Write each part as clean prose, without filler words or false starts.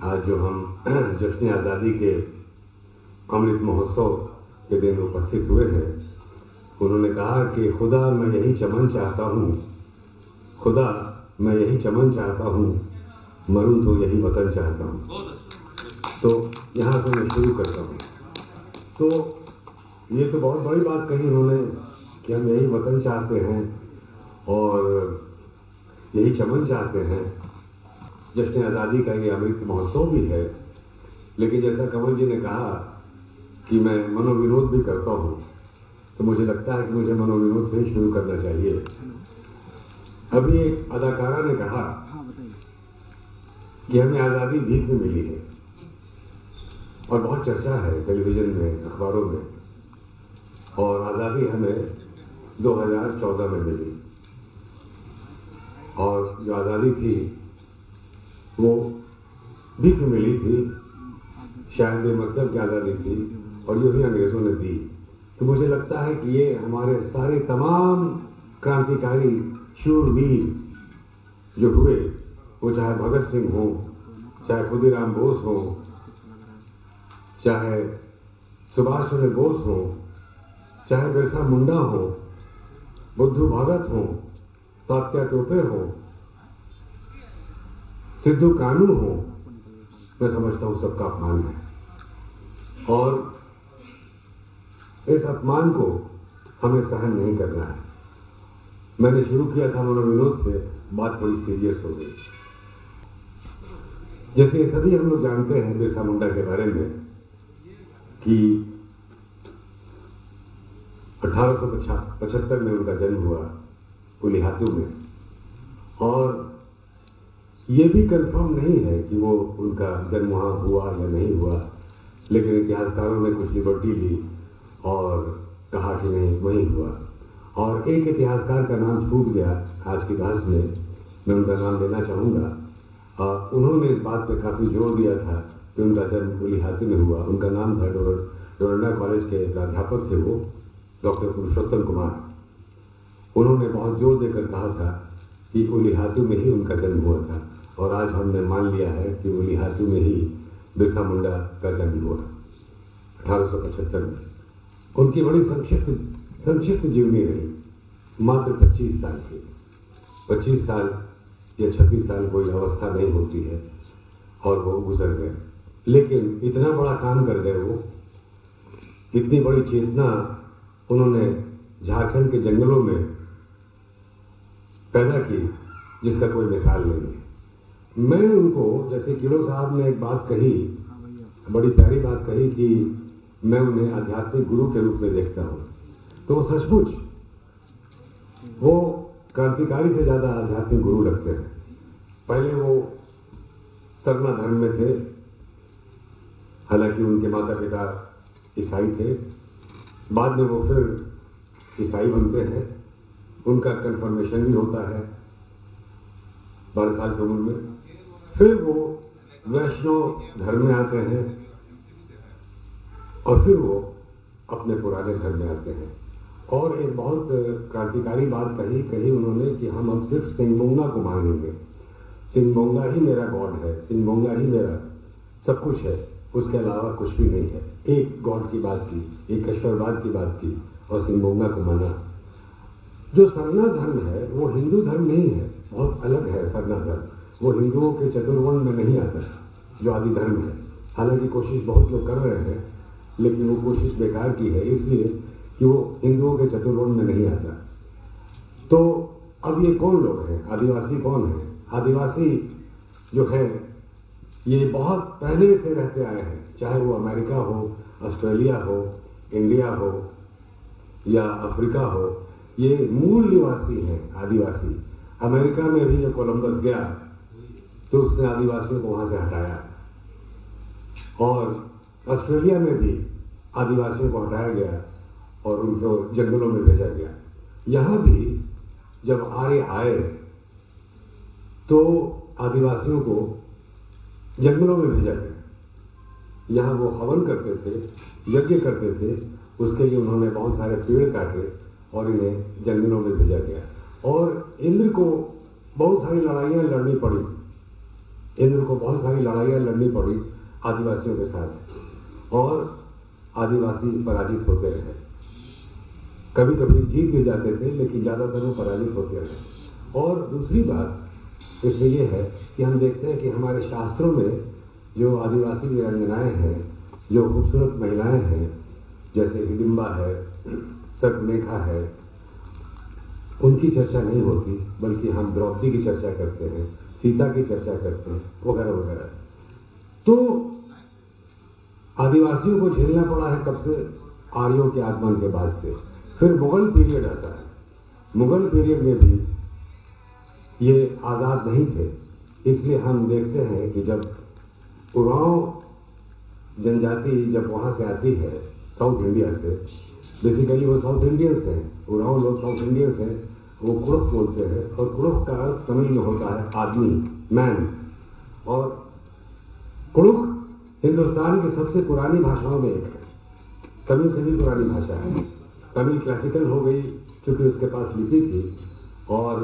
आज जो हम जश्न आज़ादी के अमृत महोत्सव के दिन उपस्थित हुए हैं, उन्होंने कहा कि खुदा मैं यही चमन चाहता हूँ, खुदा मैं यही चमन चाहता हूँ, मरूं तो यही वतन चाहता हूँ। तो यहाँ से मैं शुरू करता हूँ। तो ये तो बहुत बड़ी बात कही उन्होंने कि हम यही वतन चाहते हैं और यही चमन चाहते हैं। जश्न आज़ादी का ये अमृत महोत्सव भी है, लेकिन जैसा कमल जी ने कहा कि मैं मनोविनोद भी करता हूँ, तो मुझे लगता है कि मुझे मनोविनोद से ही शुरू करना चाहिए। अभी एक अदाकारा ने कहा कि हमें आज़ादी भीख में मिली है, और बहुत चर्चा है टेलीविज़न में, अखबारों में, और आज़ादी हमें 2014 में मिली। और जो आज़ादी थी वो भीख में मिली थी, शायद बेमतलब की आज़ादी थी, और यूँ ही अंग्रेज़ों ने दी। तो मुझे लगता है कि ये हमारे सारे तमाम क्रांतिकारी शूरवीर जो हुए, वो चाहे भगत सिंह हो, चाहे खुदीराम बोस हो, चाहे सुभाष चंद्र बोस हो, चाहे बिरसा मुंडा हो, बुद्धू भगत हो, तात्या टोपे हो, सिद्धू कानू हो, मैं समझता हूँ सबका अपमान है, और इस अपमान को हमें सहन नहीं करना है। मैंने शुरू किया था मनोविनोद से, बात थोड़ी सीरियस हो गई। जैसे सभी हम लोग जानते हैं बिरसा मुंडा के बारे में कि 1875 में उनका जन्म हुआ उलिहातू में, और ये भी कंफर्म नहीं है कि वो उनका जन्म वहाँ हुआ या नहीं हुआ, लेकिन इतिहासकारों ने कुछ लिबर्टी ली और कहा कि नहीं वहीं हुआ। और एक इतिहासकार का नाम छूट गया आज की बहस में, मैं उनका नाम लेना चाहूँगा। उन्होंने इस बात पे काफ़ी जोर दिया था कि उनका जन्म उलिहातू में हुआ। उनका नाम था, डोरंडा कॉलेज के प्राध्यापक थे वो, डॉक्टर पुरुषोत्तम कुमार। उन्होंने बहुत जोर देकर कहा था कि उलिहातू में ही उनका जन्म हुआ था, और आज हमने मान लिया है कि उलिहातू में ही बिरसा मुंडा का जन्म हुआ 1875 में। उनकी बड़ी संक्षिप्त जीवनी रही, मात्र 25 साल की। 25 साल या 26 साल कोई अवस्था नहीं होती है, और वो गुजर गए। लेकिन इतना बड़ा काम कर गए वो, इतनी बड़ी चेतना उन्होंने झारखंड के जंगलों में पैदा की जिसका कोई मिसाल नहीं है। मैं उनको, जैसे किलो साहब ने एक बात कही, बड़ी प्यारी बात कही कि मैं उन्हें आध्यात्मिक गुरु के रूप में देखता हूँ, तो वो सचमुच वो क्रांतिकारी से ज़्यादा आध्यात्मिक गुरु लगते हैं। पहले वो सरना धर्म में थे, हालांकि उनके माता पिता ईसाई थे, बाद में वो फिर ईसाई बनते हैं। उनका कन्फर्मेशन भी होता है 12 साल की उम्र में। फिर वो वैष्णव धर्म में आते हैं, और फिर वो अपने पुराने धर्म में आते हैं। और एक बहुत क्रांतिकारी बात कही उन्होंने कि हम अब सिर्फ सिंगमोंगा को मानेंगे, सिंगमोंगा ही मेरा गॉड है, सिंगमोंगा ही मेरा सब कुछ है, उसके अलावा कुछ भी नहीं है। एक गॉड की बात की, एक ईश्वरवाद की बात की, और सिंगमोंगा को माना। जो सरना धर्म है वो हिंदू धर्म नहीं है, बहुत अलग है सरना धर्म। वो हिंदुओं के चतुर्वर्ण में नहीं आता जो आदि धर्म है। हालांकि कोशिश बहुत लोग कर रहे हैं, लेकिन वो कोशिश बेकार की है, इसलिए कि वो हिंदुओं के चतुर्वर्ण में नहीं आता। तो अब ये कौन लोग हैं? आदिवासी कौन है? आदिवासी जो है ये बहुत पहले से रहते आए हैं, चाहे वो अमेरिका हो, ऑस्ट्रेलिया हो, इंडिया हो या अफ्रीका हो, ये मूल निवासी हैं आदिवासी। अमेरिका में भी जब कोलंबस गया तो उसने आदिवासियों को वहाँ से हटाया, और ऑस्ट्रेलिया में भी आदिवासियों को हटाया गया और उनको जंगलों में भेजा गया। यहाँ भी जब आर्य आए तो आदिवासियों को जंगलों में भेजा गया। यहाँ वो हवन करते थे, यज्ञ करते थे, उसके लिए उन्होंने बहुत सारे पेड़ काटे और इन्हें जंगलों में भेजा गया। और इंद्र को बहुत सारी लड़ाइयाँ लड़नी पड़ी इंद्र को बहुत सारी लड़ाइयाँ लड़नी पड़ी आदिवासियों के साथ और आदिवासी पराजित होते रहे। कभी कभी जीत भी जाते थे लेकिन ज़्यादातर वो पराजित होते रहे। और दूसरी बात इसमें यह है कि हम देखते हैं कि हमारे शास्त्रों में जो आदिवासी वीरांगनाएँ हैं, जो खूबसूरत महिलाएं हैं, जैसे हिडिंबा है, सर्पमेखा है, उनकी चर्चा नहीं होती, बल्कि हम द्रौपदी की चर्चा करते हैं, सीता की चर्चा करते हैं, वगैरह वगैरह। तो आदिवासियों को झेलना पड़ा है कब से? आर्यों के आगमन के बाद से। फिर मुगल पीरियड आता है। मुगल पीरियड में भी ये आज़ाद नहीं थे, इसलिए हम देखते हैं कि जब उरांव जनजाति जब वहाँ से आती है साउथ इंडिया से, बेसिकली वो साउथ इंडियंस हैं, उरांव लोग साउथ इंडियंस हैं, वो कुड़ुख बोलते हैं और कुड़ुख का अर्थ तमिल में होता है आदमी, मैन। और कुड़ुख हिंदुस्तान की सबसे पुरानी भाषाओं में एक है, तमिल से भी पुरानी भाषा है। तमिल क्लासिकल हो गई क्योंकि उसके पास लिपि थी और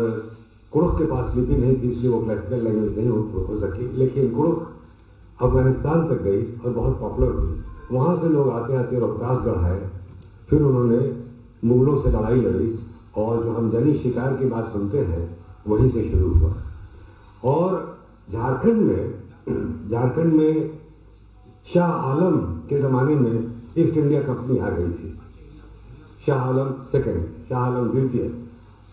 कुड़ुख के पास लिपि नहीं थी, इसलिए वो क्लासिकल लैंग्वेज नहीं हो सकी। लेकिन कुड़ुख अफगानिस्तान तक गई और बहुत पॉपुलर हुई। वहाँ से लोग आते आते रोहतासगढ़ आए, फिर उन्होंने मुगलों से लड़ाई लड़ी और जो हम जनी शिकार की बात सुनते हैं वहीं से शुरू हुआ। और झारखंड में शाह आलम के ज़माने में ईस्ट इंडिया कंपनी आ गई थी, शाह आलम सेकेंड, शाह आलम द्वितीय।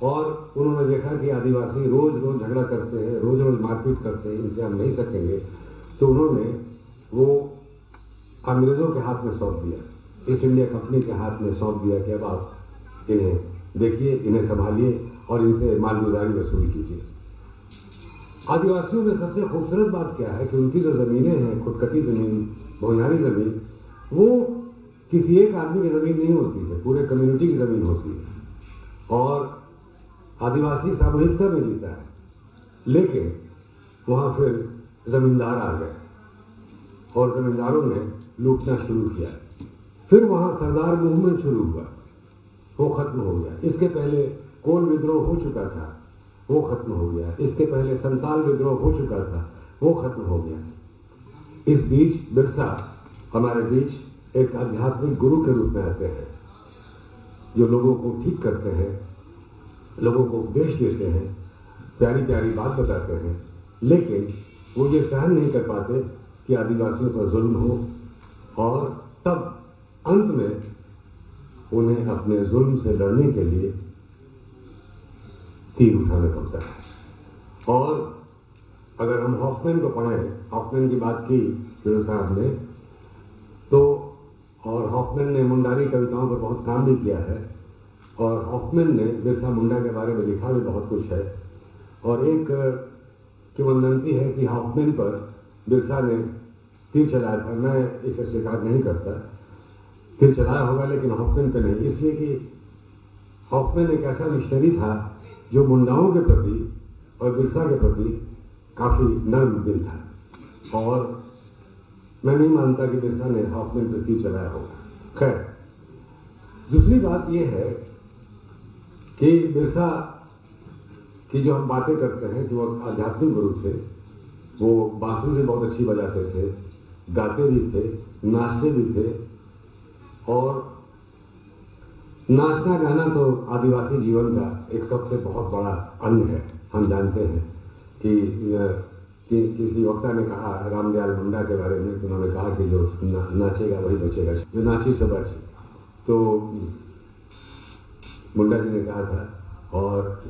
और उन्होंने देखा कि आदिवासी रोज़ रोज़ झगड़ा करते हैं, रोज़ रोज़ मारपीट करते हैं, इनसे हम नहीं सकेंगे, तो उन्होंने वो अंग्रेज़ों के हाथ में सौंप दिया, ईस्ट इंडिया कंपनी के हाथ में सौंप दिया कि अब आप इन्हें देखिए, इन्हें संभालिए और इनसे मालगुजारी वसूल कीजिए। आदिवासियों में सबसे खूबसूरत बात क्या है कि उनकी जो ज़मीनें हैं, खुदकटी ज़मीन, भोयारी ज़मीन, वो किसी एक आदमी की ज़मीन नहीं होती है, पूरे कम्युनिटी की ज़मीन होती है। और आदिवासी सामूहिकता में जीता है। लेकिन वहाँ फिर ज़मींदार आ गए और ज़मींदारों ने लूटना शुरू किया। फिर वहाँ सरदार मूवमेंट शुरू हुआ, वो ख़त्म हो गया। इसके पहले कोल विद्रोह हो चुका था, वो ख़त्म हो गया। इसके पहले संताल विद्रोह हो चुका था, वो ख़त्म हो गया। इस बीच बिरसा हमारे बीच एक आध्यात्मिक गुरु के रूप में आते हैं, जो लोगों को ठीक करते हैं, लोगों को उपदेश देते हैं, प्यारी प्यारी बात बताते हैं। लेकिन वो ये सहन नहीं कर पाते कि आदिवासियों पर जुल्म हो, और तब अंत में उन्हें अपने जुल्म से लड़ने के लिए तीर उठाना पड़ता है। और अगर हम हॉफमैन को पढ़ें, हॉफमैन की बात की फिरोज साहब ने, तो और हॉफमैन ने मुंडारी कविताओं पर बहुत काम भी किया है, और हॉफमैन ने बिरसा मुंडा के बारे में लिखा भी बहुत कुछ है। और एक किंवदंती है कि हॉफमैन पर बिरसा ने तीर चलाया था। मैं इसे स्वीकार नहीं करता, तीर चलाया होगा लेकिन हॉफमैन पे नहीं, इसलिए कि हॉफमैन एक ऐसा मिशनरी था जो मुंडाओं के प्रति और बिरसा के प्रति काफ़ी नर्म दिल था। और मैं नहीं मानता कि बिरसा ने हॉफमैन पर तीर चलाया होगा। खैर, दूसरी बात यह है कि बिरसा की जो हम बातें करते हैं कि वो आध्यात्मिक गुरु थे, वो बांसुरी बहुत अच्छी बजाते थे, गाते भी थे, नाचते भी थे। और नाचना गाना तो आदिवासी जीवन का एक सबसे बहुत बड़ा अंग है। हम जानते हैं कि किसी वक्ता ने कहा रामदयाल मुंडा के बारे में, कि उन्होंने कहा कि जो नाचेगा वही बचेगा, जो नाची से बचे। तो मुंडा जी ने कहा था, और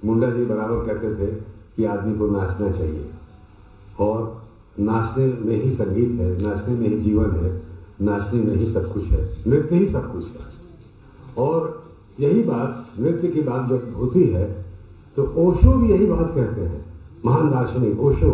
मुंडा जी बराबर कहते थे कि आदमी को नाचना चाहिए, और नाचने में ही संगीत है, नाचने में ही जीवन है, नाचने में ही सब कुछ है, नृत्य ही सब कुछ है। और यही बात, नृत्य की बात जब होती है तो ओशो भी यही बात कहते हैं, महान दार्शनिक ओशो,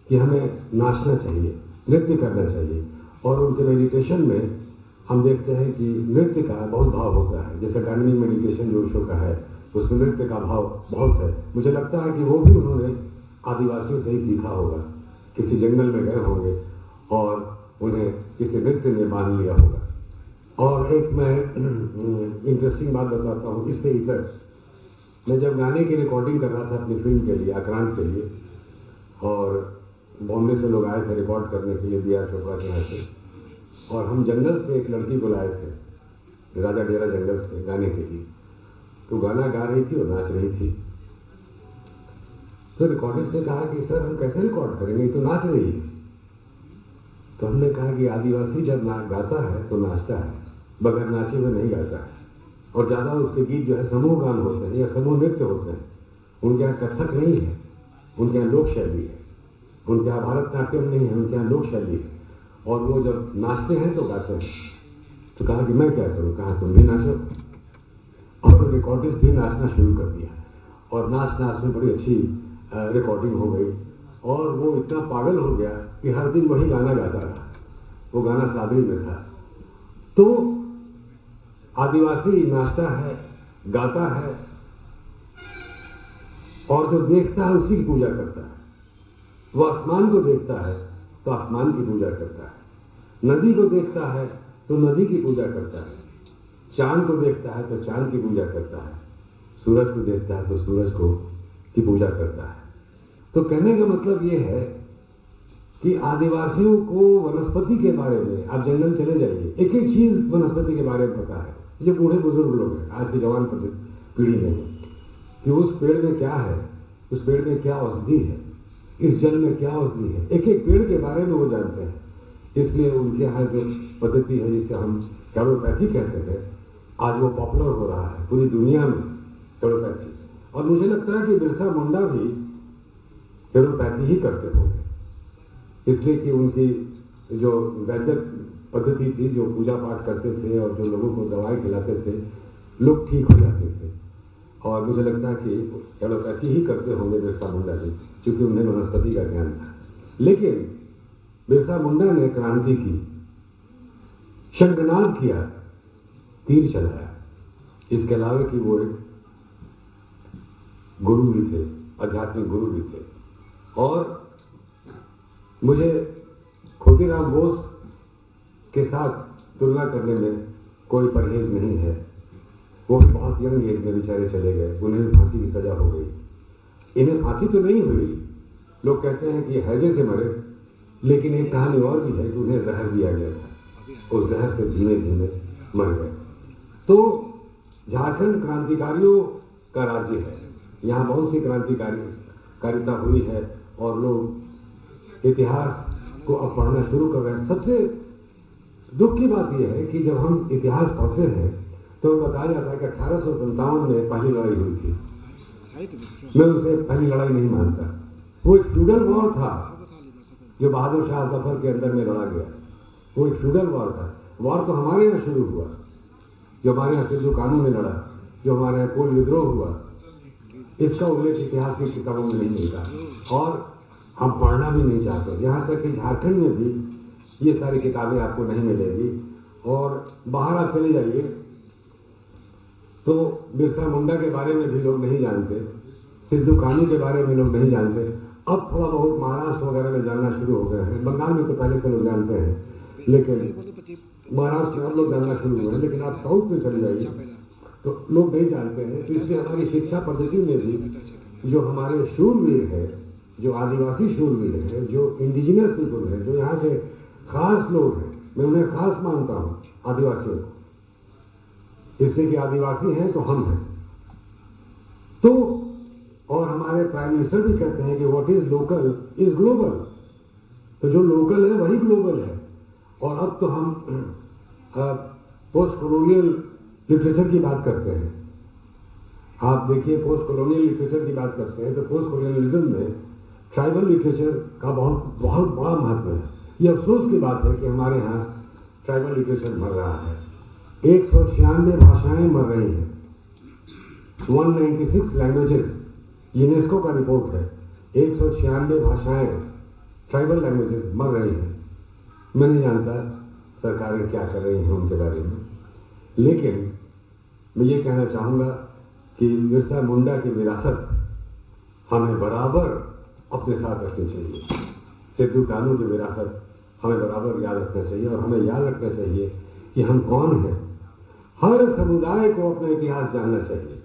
कि हमें नाचना चाहिए, नृत्य करना चाहिए। और उनके मेडिटेशन में हम देखते हैं कि नृत्य का बहुत भाव होता है। जैसे डायनामिक मेडिटेशन जो ओशो का है, उसमें नृत्य का भाव बहुत है। मुझे लगता है कि वो भी उन्होंने आदिवासियों से ही सीखा होगा, किसी जंगल में गए होंगे और उन्हें किसी नृत्य ने बांध लिया होगा। और एक मैं इंटरेस्टिंग बात बताता हूँ इससे इतर। मैं जब गाने की रिकॉर्डिंग कर रहा था अपनी फिल्म के लिए, आक्रांत के लिए, और बॉम्बे से लोग आए थे रिकॉर्ड करने के लिए B.R. चोपड़ा के यहाँ से, और हम जंगल से एक लड़की को लाए थे, राजा डेरा जंगल से, गाने के लिए। तो गाना गा रही थी और नाच रही थी। तो रिकॉर्डिस्ट ने कहा कि सर हम कैसे रिकॉर्ड करेंगे, ये तो नाच रही है। तो हमने कहा कि आदिवासी जब गाता है तो नाचता है, बगैर नाचे हुए नहीं गाता है। और ज़्यादा उसके गीत जो है समूह गान होते हैं या समूह नृत्य होते हैं। उनके यहाँ कथक नहीं है, उनके यहाँ लोक शैली है। उनके यहाँ भारतनाट्यम नहीं है, उनके यहाँ लोक शैली है। और वो जब नाचते हैं तो गाते हैं। तो कहा कि मैं क्या करूँ, कहा तुम भी नाचो। और रिकॉर्डिस्ट भी नाचना शुरू कर दिया, और नाच नाच में बड़ी अच्छी रिकॉर्डिंग हो गई। और वो इतना पागल हो गया कि हर दिन वही गाना गाता रहा। वो गाना सादरी में था। तो आदिवासी नाचता है, गाता है, और जो देखता है उसी की पूजा करता है। वो आसमान को देखता है तो आसमान की पूजा करता है, नदी को देखता है तो नदी की पूजा करता है, चांद को देखता है तो चांद की पूजा करता है, सूरज को देखता है तो सूरज को की पूजा करता है। तो कहने का मतलब ये है कि आदिवासियों को वनस्पति के बारे में, आप जंगल चले जाइए, एक एक चीज वनस्पति के बारे में पता है। जो बूढ़े बुजुर्ग लोग हैं, आज की जवान पीढ़ी में, कि उस पेड़ में क्या है, उस पेड़ में क्या औषधि है, इस जल में क्या औषधि है, एक एक पेड़ के बारे में वो जानते हैं। इसलिए उनके यहाँ जो पद्धति है जिसे हम कैरोपैथी कहते हैं, आज वो पॉपुलर हो रहा है पूरी दुनिया में, कैरोपैथी। और मुझे लगता है कि बिरसा मुंडा भी कैरोपैथी ही करते होंगे, इसलिए कि उनकी जो वैदिक पद्धति थी, जो पूजा पाठ करते थे और जो लोगों को दवाई खिलाते थे, लोग ठीक हो जाते थे। और मुझे लगता है कि कैरोपैथी ही करते होंगे बिरसा मुंडा जी, क्योंकि उन्हें वनस्पति का ज्ञान था। लेकिन बिरसा मुंडा ने क्रांति की, शंखनाद किया, तीर चलाया। इसके अलावा कि वो एक गुरु भी थे, आध्यात्मिक गुरु भी थे। और मुझे खुदीराम बोस के साथ तुलना करने में कोई परहेज नहीं है। वो भी बहुत यंग एज में बेचारे चले गए, उन्हें फांसी की सजा हो गई। इन्हें फांसी तो नहीं हुई, लोग कहते हैं कि हैजे से मरे, लेकिन एक कहानी और भी है कि उन्हें जहर दिया गया था, उस जहर से धीमे धीमे मर गए। तो झारखंड क्रांतिकारियों का राज्य है, यहाँ बहुत सी क्रांतिकारिता हुई है और लोग इतिहास को अब पढ़ना शुरू कर रहे हैं। सबसे दुख की बात यह है कि जब हम इतिहास पढ़ते हैं तो बताया जाता है कि 1857 में पहली लड़ाई हुई थी। मैं उसे पहली लड़ाई नहीं मानता। वो एक फ्यूडल वॉर था जो बहादुर शाह जफर के अंदर में लड़ा गया। वो एक फ्यूडल वॉर था। वॉर तो हमारे यहाँ शुरू हुआ, जो हमारे यहाँ सिद्धू कानू ने लड़ा, जो हमारे यहाँ कोल विद्रोह हुआ, इसका उल्लेख इतिहास की किताबों में नहीं मिलता और हम पढ़ना भी नहीं चाहते। यहाँ तक कि झारखंड में भी ये सारी किताबें आपको नहीं मिलेंगी। और बाहर आप चले जाइए तो बिरसा मुंडा के बारे में भी लोग नहीं जानते, सिद्धू कानू के बारे में लोग नहीं जानते। अब थोड़ा बहुत महाराष्ट्र वगैरह में जानना शुरू हो गए हैं। बंगाल में तो पहले से लोग जानते हैं, लेकिन महाराष्ट्र में अब लोग जानना शुरू हुए हैं। लेकिन आप साउथ में चले जाइए तो लोग नहीं जानते हैं। तो इसलिए हमारी शिक्षा पद्धति में भी जो हमारे शूरवीर हैं, जो आदिवासी शूरवीर हैं, जो इंडिजिनस पीपल हैं, जो यहाँ के खास लोग हैं, मैं उन्हें खास मानता हूँ आदिवासियों को, इसलिए कि आदिवासी हैं तो हम हैं। तो और हमारे प्राइम मिनिस्टर भी कहते हैं कि what is local is global. तो जो लोकल है वही ग्लोबल है। और अब तो हम पोस्ट कॉलोनियल लिटरेचर की बात करते हैं। आप देखिए, पोस्ट कॉलोनियल लिटरेचर की बात करते हैं तो पोस्ट कॉलोनियलिज्म में ट्राइबल लिटरेचर का बहुत बहुत बड़ा महत्व है। ये अफसोस की बात है कि हमारे यहाँ ट्राइबल लिटरेचर मर रहा है। 196 भाषाएं मर रही हैं, 196 लैंग्वेजेस, यूनेस्को का रिपोर्ट है। 196 भाषाएं, ट्राइबल लैंग्वेजेस मर रही हैं। मैं नहीं जानता सरकारें क्या कर रही हैं उनके बारे में, लेकिन मैं ये कहना चाहूँगा कि बिरसा मुंडा की विरासत हमें बराबर अपने साथ रखनी चाहिए। सिद्धू कानू की विरासत हमें बराबर याद रखना चाहिए। और हमें याद रखना चाहिए कि हम कौन हैं। हर समुदाय को अपना इतिहास जानना चाहिए।